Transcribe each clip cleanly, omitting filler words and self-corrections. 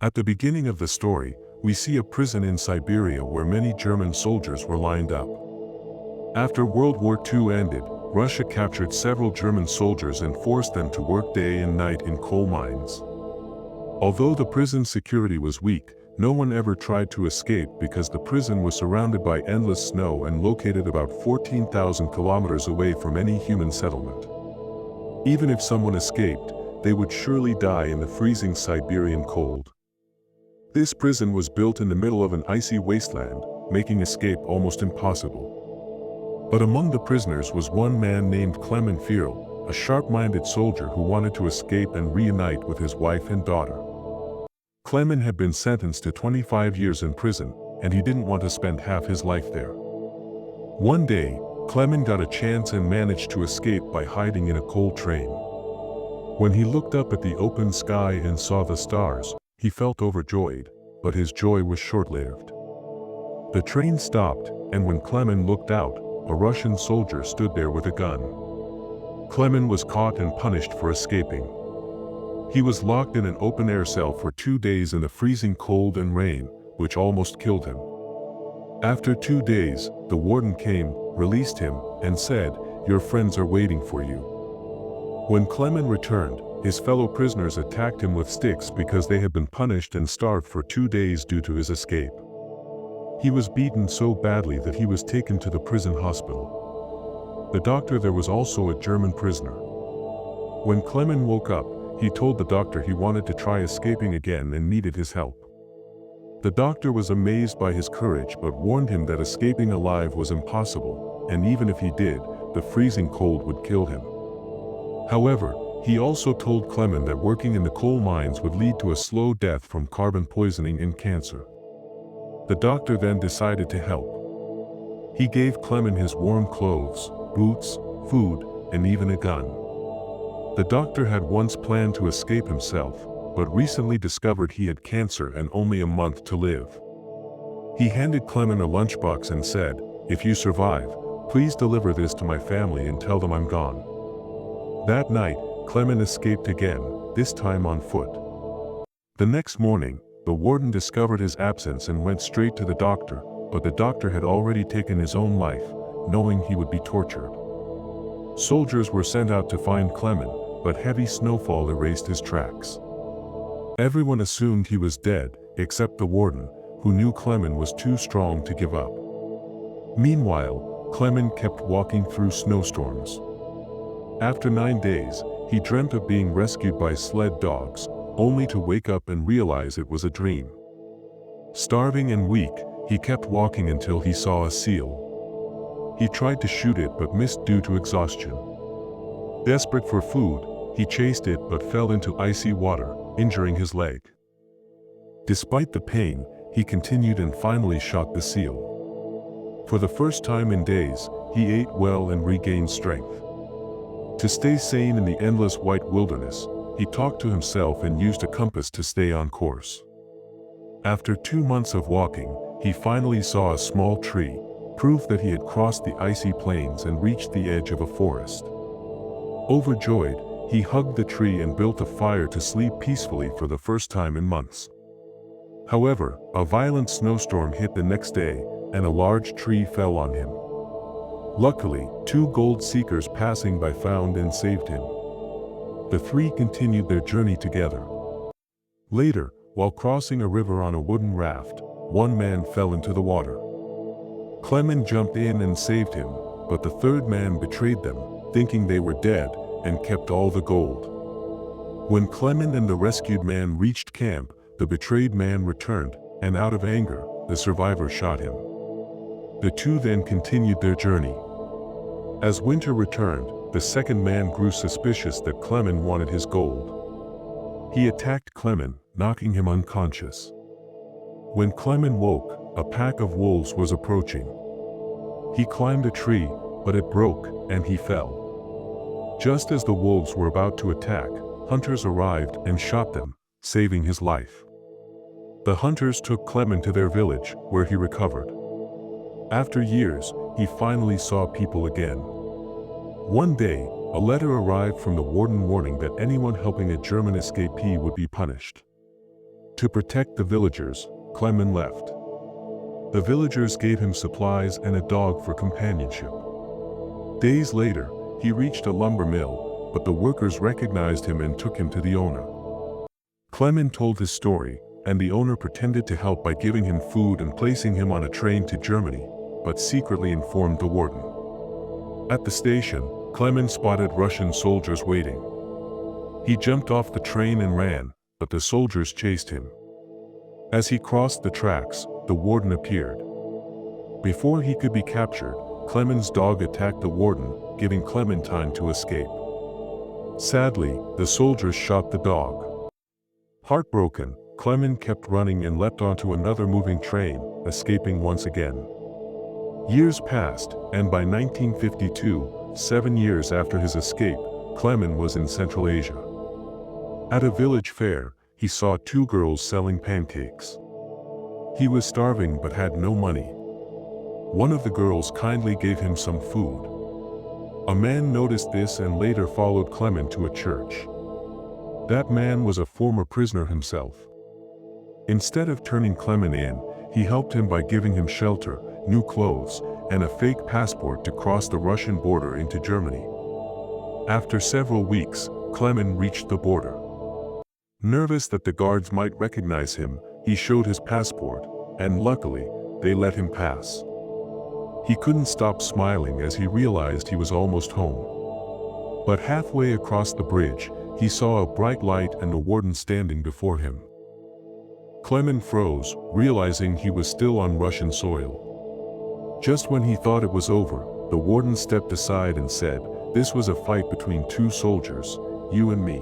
At the beginning of the story, we see a prison in Siberia where many German soldiers were lined up. After World War II ended, Russia captured several German soldiers and forced them to work day and night in coal mines. Although the prison security was weak, no one ever tried to escape because the prison was surrounded by endless snow and located about 14,000 kilometers away from any human settlement. Even if someone escaped, they would surely die in the freezing Siberian cold. This prison was built in the middle of an icy wasteland, making escape almost impossible. But among the prisoners was one man named Clement Fierl, a sharp-minded soldier who wanted to escape and reunite with his wife and daughter. Clement had been sentenced to 25 years in prison, and he didn't want to spend half his life there. One day, Clement got a chance and managed to escape by hiding in a coal train. When he looked up at the open sky and saw the stars, he felt overjoyed, but his joy was short-lived. The train stopped, and when Clement looked out, a Russian soldier stood there with a gun. Clement was caught and punished for escaping. He was locked in an open-air cell for 2 days in the freezing cold and rain, which almost killed him. After 2 days, the warden came, released him, and said, "Your friends are waiting for you." When Clement returned, his fellow prisoners attacked him with sticks because they had been punished and starved for 2 days due to his escape. He was beaten so badly that he was taken to the prison hospital. The doctor there was also a German prisoner. When Clement woke up, he told the doctor he wanted to try escaping again and needed his help. The doctor was amazed by his courage but warned him that escaping alive was impossible, and even if he did, the freezing cold would kill him. However, he also told Clement that working in the coal mines would lead to a slow death from carbon poisoning and cancer. The doctor then decided to help. He gave Clement his warm clothes, boots, food, and even a gun. The doctor had once planned to escape himself, but recently discovered he had cancer and only a month to live. He handed Clement a lunchbox and said, "If you survive, please deliver this to my family and tell them I'm gone." That night, Clement escaped again, this time on foot. The next morning, the warden discovered his absence and went straight to the doctor, but the doctor had already taken his own life, knowing he would be tortured. Soldiers were sent out to find Clement, but heavy snowfall erased his tracks. Everyone assumed he was dead, except the warden, who knew Clement was too strong to give up. Meanwhile, Clement kept walking through snowstorms. After 9 days, he dreamt of being rescued by sled dogs, only to wake up and realize it was a dream. Starving and weak, he kept walking until he saw a seal. He tried to shoot it but missed due to exhaustion. Desperate for food, he chased it but fell into icy water, injuring his leg. Despite the pain, he continued and finally shot the seal. For the first time in days, he ate well and regained strength. To stay sane in the endless white wilderness, he talked to himself and used a compass to stay on course. After 2 months of walking, he finally saw a small tree, proof that he had crossed the icy plains and reached the edge of a forest. Overjoyed, he hugged the tree and built a fire to sleep peacefully for the first time in months. However, a violent snowstorm hit the next day, and a large tree fell on him. Luckily, 2 gold seekers passing by found and saved him. The 3 continued their journey together. Later, while crossing a river on a wooden raft, one man fell into the water. Clement jumped in and saved him, but the 3rd man betrayed them, thinking they were dead, and kept all the gold. When Clement and the rescued man reached camp, the betrayed man returned, and out of anger, the survivor shot him. The 2 then continued their journey. As winter returned, the 2nd man grew suspicious that Clement wanted his gold. He attacked Clement, knocking him unconscious. When Clement woke, a pack of wolves was approaching. He climbed a tree, but it broke, and he fell. Just as the wolves were about to attack, hunters arrived and shot them, saving his life. The hunters took Clement to their village, where he recovered. After years, he finally saw people again. One day, a letter arrived from the warden warning that anyone helping a German escapee would be punished. To protect the villagers, Clement left. The villagers gave him supplies and a dog for companionship. Days later, he reached a lumber mill, but the workers recognized him and took him to the owner. Clement told his story, and the owner pretended to help by giving him food and placing him on a train to Germany, but secretly informed the warden. At the station, Clement spotted Russian soldiers waiting. He jumped off the train and ran, but the soldiers chased him. As he crossed the tracks, the warden appeared. Before he could be captured, Clement's dog attacked the warden, giving Clement time to escape. Sadly, the soldiers shot the dog. Heartbroken, Clement kept running and leapt onto another moving train, escaping once again. Years passed, and by 1952, 7 years after his escape, Clement was in Central Asia. At a village fair, he saw 2 girls selling pancakes. He was starving but had no money. One of the girls kindly gave him some food. A man noticed this and later followed Clement to a church. That man was a former prisoner himself. Instead of turning Clement in, he helped him by giving him shelter, new clothes, and a fake passport to cross the Russian border into Germany. After several weeks, Clement reached the border. Nervous that the guards might recognize him, he showed his passport, and luckily, they let him pass. He couldn't stop smiling as he realized he was almost home. But halfway across the bridge, he saw a bright light and a warden standing before him. Clement froze, realizing he was still on Russian soil. Just when he thought it was over, the warden stepped aside and said, "This was a fight between 2 soldiers, you and me.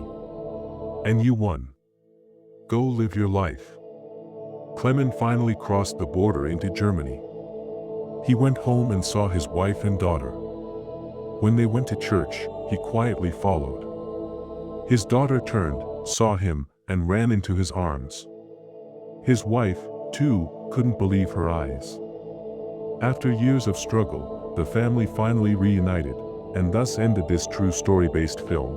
And you won. Go live your life." Clement finally crossed the border into Germany. He went home and saw his wife and daughter. When they went to church, he quietly followed. His daughter turned, saw him, and ran into his arms. His wife, too, couldn't believe her eyes. After years of struggle, the family finally reunited, and thus ended this true story-based film.